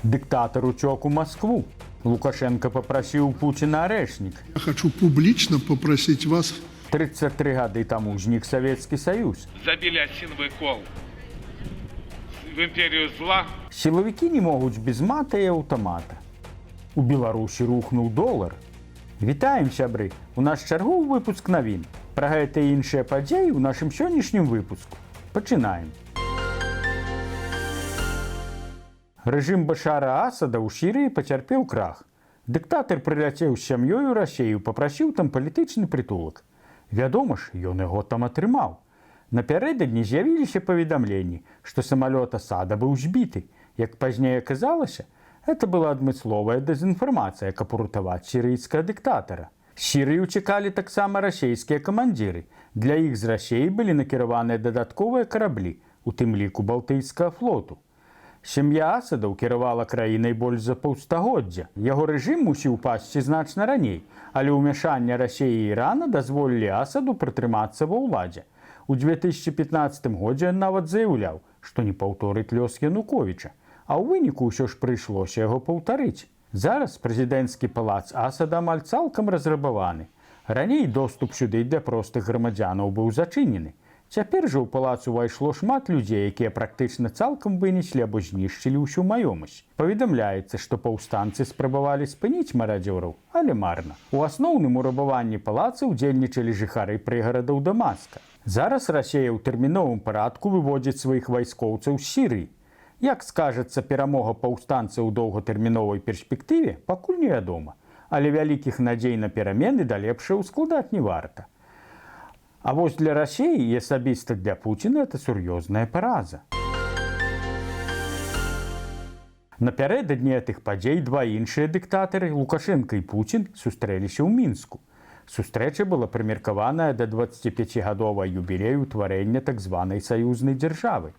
Диктатор утек у Москву. Лукашенко попросил у Путина орешник. Я хочу публично попросить вас. 33 года тому зник Советский Союз. Забили осиновый кол в империю зла. Силовики не могут без мата и автомата. У Беларусі рухнуў долар. Вітаем, сябры! У нас чарговы выпуск навін. Пра гэта і іншыя падзеі ў нашым сённяшнім выпуску. Пачынаем. Рэжым Башара Асада ў Сірыі пацярпеў крах. Дыктатар прыляцеў з сям'ёй у Расею, папрасіў там палітычны прытулак. Вядома ж, ён яго там атрымаў. Напярэдадні з'явіліся паведамленні, што самалёт Асада быў збіты. Як пазней аказалася, это была адмысловая дэзінфармацыя, каб уратаваць сірыйскага дыктатара. З Сірыі ўцякалі таксама расейскія камандзіры. Для іх з Расеі былі накіраваныя дадатковыя караблі, у тым ліку Балтыйскага флоту. Сям'я Асадаў кіравала краінай больш за паўстагоддзя. Яго рэжым мусіў пасці значна раней, але ўмяшанне Расеі і Ірана дазволілі Асаду прытрымацца ва ўладзе. У 2015 годзе ён нават заяўляў, што не паўторыць лёс Януковіча, а ў выніку ўсё ж прыйшлося яго паўтарыць. Зараз прэзідэнцкі палац Асада амаль цалкам разрабаваны. Раней доступ сюды для простых грамадзянаў быў зачынены. Цяпер жа ў палац увайшло шмат людзей, якія практычна цалкам вынеслі або знішчылі ўсю маёмасць. Паведамляецца, што паўстанцы спрабавалі спыніць марадзёраў, але марна. У асноўным у рабаванні палаца ўдзельнічалі жыхары прыгарадаў Дамаска. Зараз Расея ў тэрміновым парадку выводзіць сваіх вайскоўцаў з Сірыі. Як скажацца перамога паўстанцаў у доўгатэрміновай перспектыве, пакуль невядома, але вялікіх надзей на перамены да лепшае ўскладаць не варта. А вось для Расеі і асабіста для Пуціна это сур'ёзная параза. Напярэдадні гэтых падзей два іншыя дыктатары, Лукашенка і Пуцін, сустрэліся ў Мінску. Сустрэча была прымеркаваная да 25-гадовага юбілею ўтварэння так званай саюзнай дзяржавы.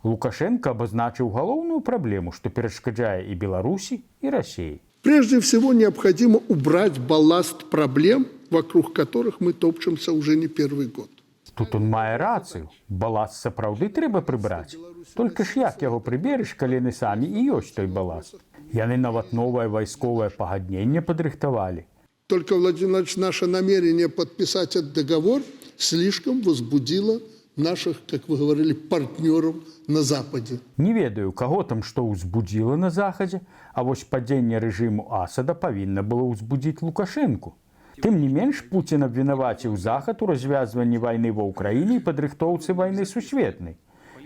Лукашенко обозначил галоўную праблему, что перашкаджае и Беларуси, и России. Прежде всего необходимо убрать балласт проблем, вокруг которых мы топчемся уже не первый год. Тут он мае рацыю. Баласт сапраўды трэба прыбраць. Только ж як яго прыбереш, калі яны самі і ёсць той баласт. Яны нават новае вайсковае пагадненне падрыхтавалі. Только, Владимир Владимирович, наше намерение подписать этот договор слишком возбудило наших, как вы говорили, партнеров на Западе. Не ведаю, каго там што ўзбудзіла на Захадзе, а вось падзенне рэжыму Асада павінна было ўзбудзіць Лукашэнку. Тым не менш, Пуцін абвінаваціў Захад у развязванні вайны ва ўкраіне і падрыхтоўцы вайны сусветнай.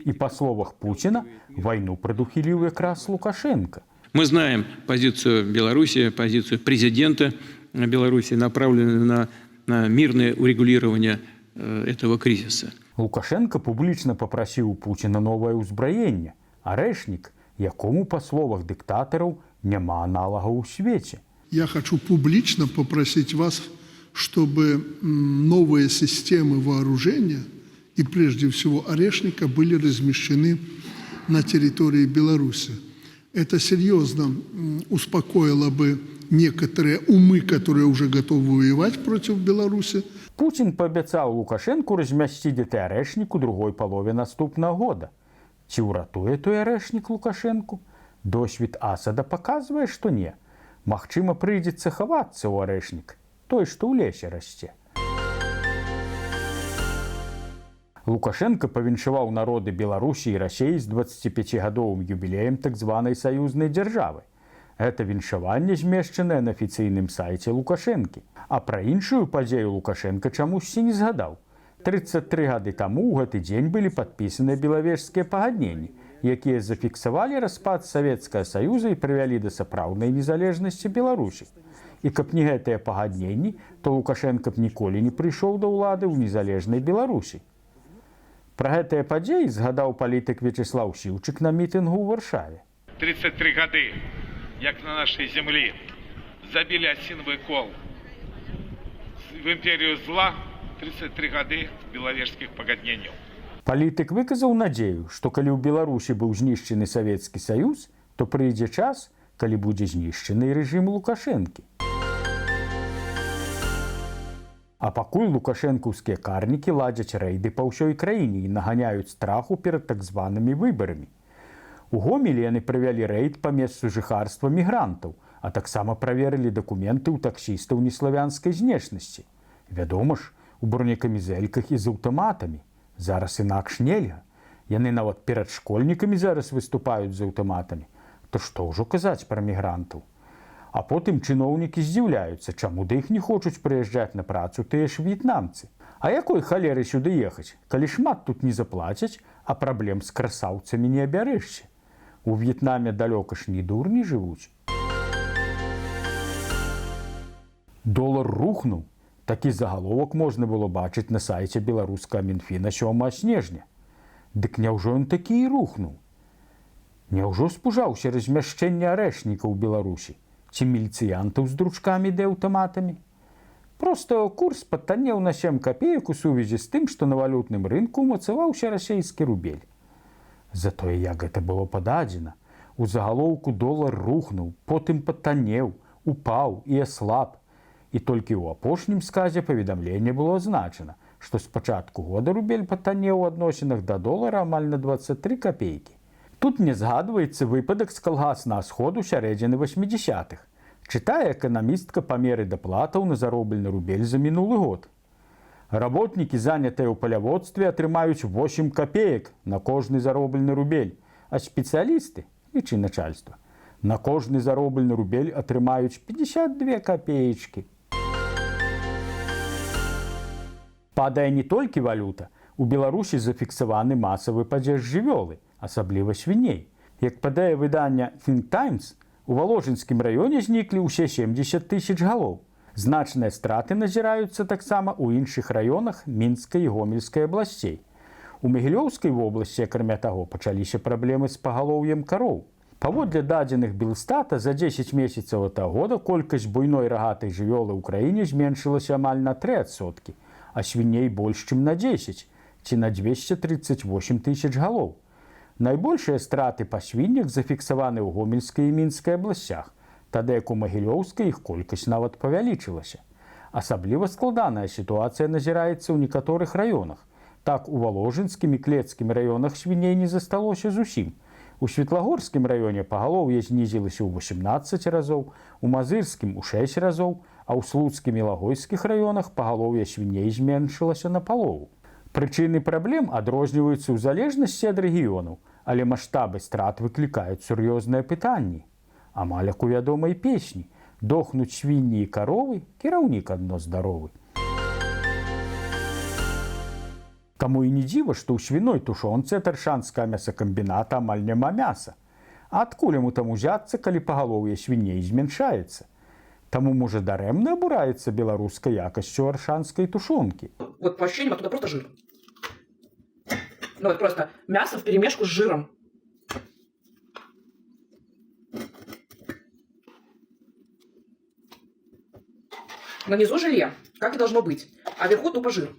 І па словах Пуціна, вайну прадухіліў якраз Лукашенко. Мы знаем позицию Беларуси, позицию президента Беларуси, направленную на мирное урегулирование этого кризиса. Лукашенко публічна папрасіў у Пуціна новае ўзбраенне, арэшнік, якому, па словах дыктатараў, няма аналага ў свеце. Я хочу публично попросить вас, чтобы новые системы вооружения и прежде всего орешника были размещены на территории Беларуси. Это серьезно успокоило бы некоторые умы, которые уже готовы воевать против Беларуси. Пуцін паабяцаў Лукашэнку размясціць гэты арэшнік у другой палове наступнага года. Ці ўратуе той арэшнік Лукашэнку? Досвед Асада паказвае, што не. Магчыма, прыйдзецца хавацца ў арэшнік, той, што ў лесе расце. Лукашенко павіншаваў народы Беларусі і Расеі з 25-гадовым юбілеем так званай саюзнай дзяржавы. Гэта віншаванне змешчанае на афіцыйным сайце Лукашэнкі. А пра іншую падзею Лукашенко чамусьці не згадаў. 33 гады таму ў гэты дзень былі падпісаныя белавежскія пагадненні, якія зафіксавалі распад Савецкага Саюза і прывялі да сапраўднай незалежнасці Беларусі. І каб не гэтыя пагадненні, то Лукашенко б ніколі не прыйшоў да ўлады ў незалежнай Беларусі. Пра гэтыя падзеі згадаў палітык Вячеслав Сіўчык на мітынгу ў Варшаве. 33 гады, як на нашей землі, забили осиновый кол в империю зла, 33 гады беловежских пагадненняў. Палітык выказаў надзею, што калі ў Беларусі быў знішчаны Савецкі Саюз, то прыйдзе час, калі будзе знішчаны рэжым Лукашэнкі. А пакуль лукашэнкаўскія карнікі ладзяць рэйды па ўсёй краіне і наганяюць страху перад так званымі выбарамі. У Гомелі яны правялі рэйд па месцу жыхарства мігрантаў, а таксама праверылі дакументы ў таксістаў неславянскай знешнасці. Вядома ж, у бронекамізэльках і з аўтаматамі. Зараз інакш нельга. Яны нават перад школьнікамі зараз выступаюць з аўтаматамі. То што ўжо казаць пра мігрантаў? А потым чыноўнікі здзіўляюцца, чаму да іх не хочуць прыязджаць на працу тыя ж в'етнамцы. А якой халеры сюды ехаць, калі шмат тут не заплацяць, а праблем з красаўцамі не абярэшся? У В'етнаме далёка ж не дурні жывуць. Долар рухнуў. Такі загаловак можна было бачыць на сайце беларускага Мінфіна 7 снежня. Дык няўжо ён такі і рухнуў? Няўжо спужаўся размяшчэння арэшнікаў у Беларусі? Ці міліцыянтаў з дручкамі ды аўтаматамі? Проста курс патаннеў на 7 капеек у сувязі з тым, што на валютным рынку ўмацаваўся расейскі рубель. Затое як гэта было пададзена, у загалоўку долар рухнуў, потым патаннеў, упаў і аслаб. І толькі ў апошнім сказе паведамлення было азначана, што з пачатку года рубель патаннеў у адносінах да долара амаль на 23 капейкі. Тут не згадваецца выпадак з калгаснага сходу сярэдзіны 80-х. Чытае эканамістка памеры даплатаў на зароблены рубель за мінулы год. Работнікі, занятыя ў паляводстве, атрымаюць 8 капеек на кожны зароблены рубель, а спецыялісты, лічы начальства, на кожны зароблены рубель атрымаюць 52 капеечкі. Падае не толькі валюта. У Беларусі зафіксаваны масавы падзеж жывёлы, асабліва свіней. Як падае выданне Think Times, у Валожынскім раёне зніклі ўсе 70 тысяч галоў. Значныя страты назіраюцца таксама ў іншых раёнах Мінскай і Гомельскай абласцей. У Магілёўскай вобласці, акрамя таго, пачаліся праблемы з пагалоўем кароў. Паводле дадзеных Белстата, за 10 месяцаў этого года колькасць буйной рагатай жывёлы ў краіне зменшылася амаль на 3%, а свіней больш, чым на 10, ці на 238 тысяч галоў. Найбольшыя страты па свіннях зафіксаваны ў Гомельскай і Мінскай абласцях, тады як у Магілёўскай іх колькасць нават павялічылася. Асабліва складаная сітуацыя назіраецца ў некаторых раёнах. Так, у Валожынскім і Клецкім раёнах свіней не засталося зусім. У Светлагорскім раёне пагалоўе знізілася ў 18 разоў, у Мазырскім у 6 разоў, а ў Слуцкім і Лагойскіх раёнах пагалоўе свіней зменшылася напалову. Прычыны праблем адрозніваюцца ў залежнасці ад рэгіёнаў, але маштабы страт выклікаюць сур'ёзныя пытанні. Амаль як у вядомай песні «Дохнуць свінні і каровы, кіраўнік адно здаровы». Таму і не дзіва, што ў свіной тушонцы ад Аршанскага мясакамбіната амаль няма мяса. А адкуль яму там узяцца, калі пагалоўе свіней змяншаецца? Таму, можа, дарэмна абураецца беларускай якасцю аршанскай тушонкі. Вот по ощущениям оттуда просто жир. Ну вот просто мясо вперемешку с жиром. На низу желе, как и должно быть, а вверху тупо жир.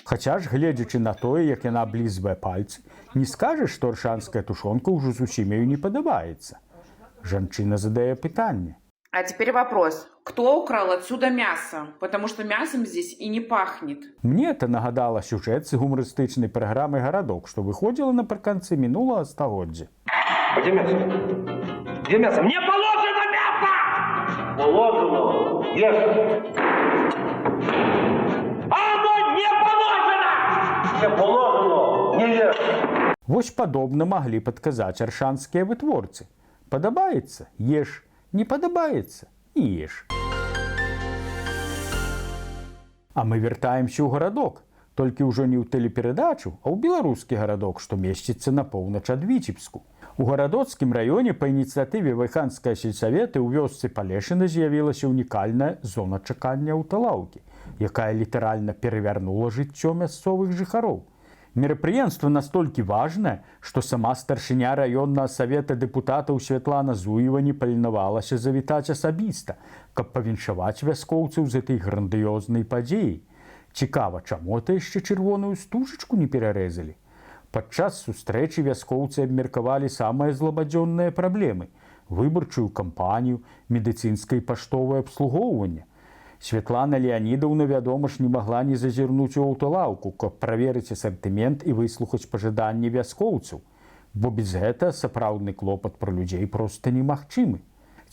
Хаця ж, гледзячы на тое, як яна аблізвае пальцы, не скажаш, што аршанская тушонка ўжо зусім ёй не падабаецца. Жанчына задае пытанне. А теперь вопрос. Кто украл отсюда мясо? Потому что мясом здесь и не пахнет. Мне это нагадала сюжэт з гумарыстычнай праграмы «Гарадок», што выходзіла напрыканцы минулага стагоддзя. Где мясо? Где мясо? Мне положено мясо! Положено. Ешь. Оно не положено! Не положено. Не ешь. Вось падобна маглі падказаць аршанскія вытворцы. Падабаецца – еш. Не падабаецца – не еш. А мы вяртаемся ў гарадок. Толькі ўжо не ў тэлеперадачу, а ў беларускі гарадок, што месціцца на поўнач ад Віцебску. У гарадоцкім раёне па ініцыятыве Вайханскага сельсавета ў вёсцы Палешына з'явілася унікальная зона чакання аўталаўкі, якая літаральна перавярнула жыццё мясцовых жыхароў. Мерапрыемства настолькі важнае, што сама старшыня раённага савета дэпутатаў Святлана Зуева не паленавалася завітаць асабіста, каб павіншаваць вяскоўцаў з гэтай грандыёзнай падзеяй. Цікава, чаму то яшчэ чырвоную стужачку не перарэзалі? Падчас сустрэчы вяскоўцы абмеркавалі самыя злабадзённыя праблемы – выбарчую кампанію, медыцынскае і паштовае абслугоўванне. Святлана Леанідаўна, вядома ж, не магла не зазірнуць у аўталаўку, каб праверыць асартымент і выслухаць пажаданні вяскоўцаў. бо без гэтага сапраўдны клопат пра людзей проста немагчымы.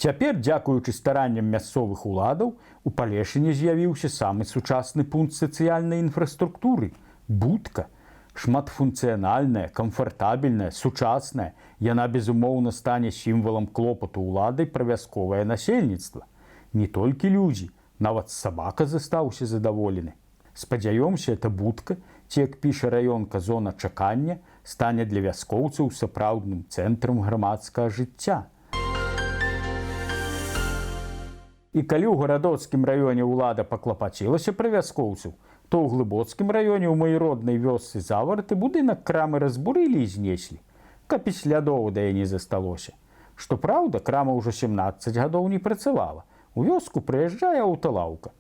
Цяпер, дзякуючы старанням мясцовых уладаў, у Палешыне з'явіўся самы сучасны пункт сацыяльнай інфраструктуры – будка. Шматфункцыянальная, камфартабельная, сучасная, яна, безумоўна, стане сімвалам клопату ўлады пра вясковае насельніцтва. Не толькі людзі, нават сабака застаўся задаволены. Спадзяёмся, эта будка, ці, як піша раёнка, зона чакання, стане для вяскоўцаў сапраўдным цэнтрам грамадскага жыцця. І калі ў гарадоцкім раёне ўлада паклапацілася пра вяскоўцаў, то ў глыбоцкім раёне ў маёй роднай вёсцы Заварты будынак крамы разбурылі і знеслі, каб і слядоў да яе не засталося. Што праўда, крама ўжо 17 гадоў не працавала. У вёску прыязджае аўталаўка.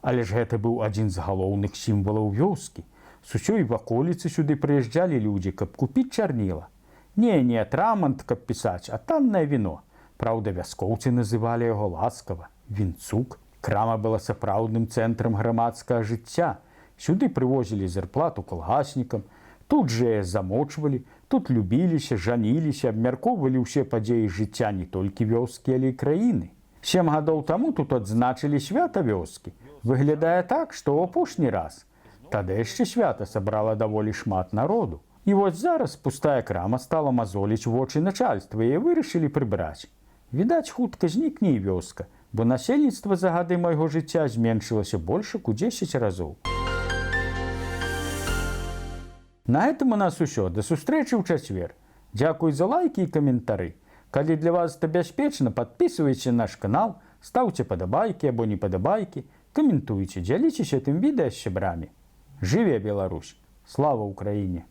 Але ж гэта быў адзін з галоўных сімвалаў вёскі. З усёй ваколіцы сюды прыязджалі людзі, каб купіць чарніла. Не атрамант, каб пісаць, а таннае віно. Праўда, вяскоўцы называлі яго ласкава вінцук. Крама была сапраўдным цэнтрам грамадскага жыцця. Сюды прывозілі зарплату калгаснікам, тут жа яе замочвалі, тут любіліся, жаніліся, абмяркоўвалі ўсе падзеі жыцця не толькі вёскі, але і краіны. 7 гадоў таму тут адзначылі свята вёскі. Выглядае так, што ў апошні раз. Тады яшчэ свята сабрала даволі шмат народу. І вось зараз пустая крама стала мазоліць вочы начальства і вырашылі прыбраць. Відаць, хутка знікне і вёска, бо насельніцтва за гады майго жыцця зменшылася больш як у 10 разоў. На гэтым у нас усё. Да сустрэчы ў чацвер. Дзякуй за лайкі і каментары. Калі для вас это бяспечна, падпісвайце наш канал, стаўце падабайкі або непадабайкі, каментуйце, дзяліцеся гэтым відэа з сябрамі. Жыве Беларусь! Слава Украіне!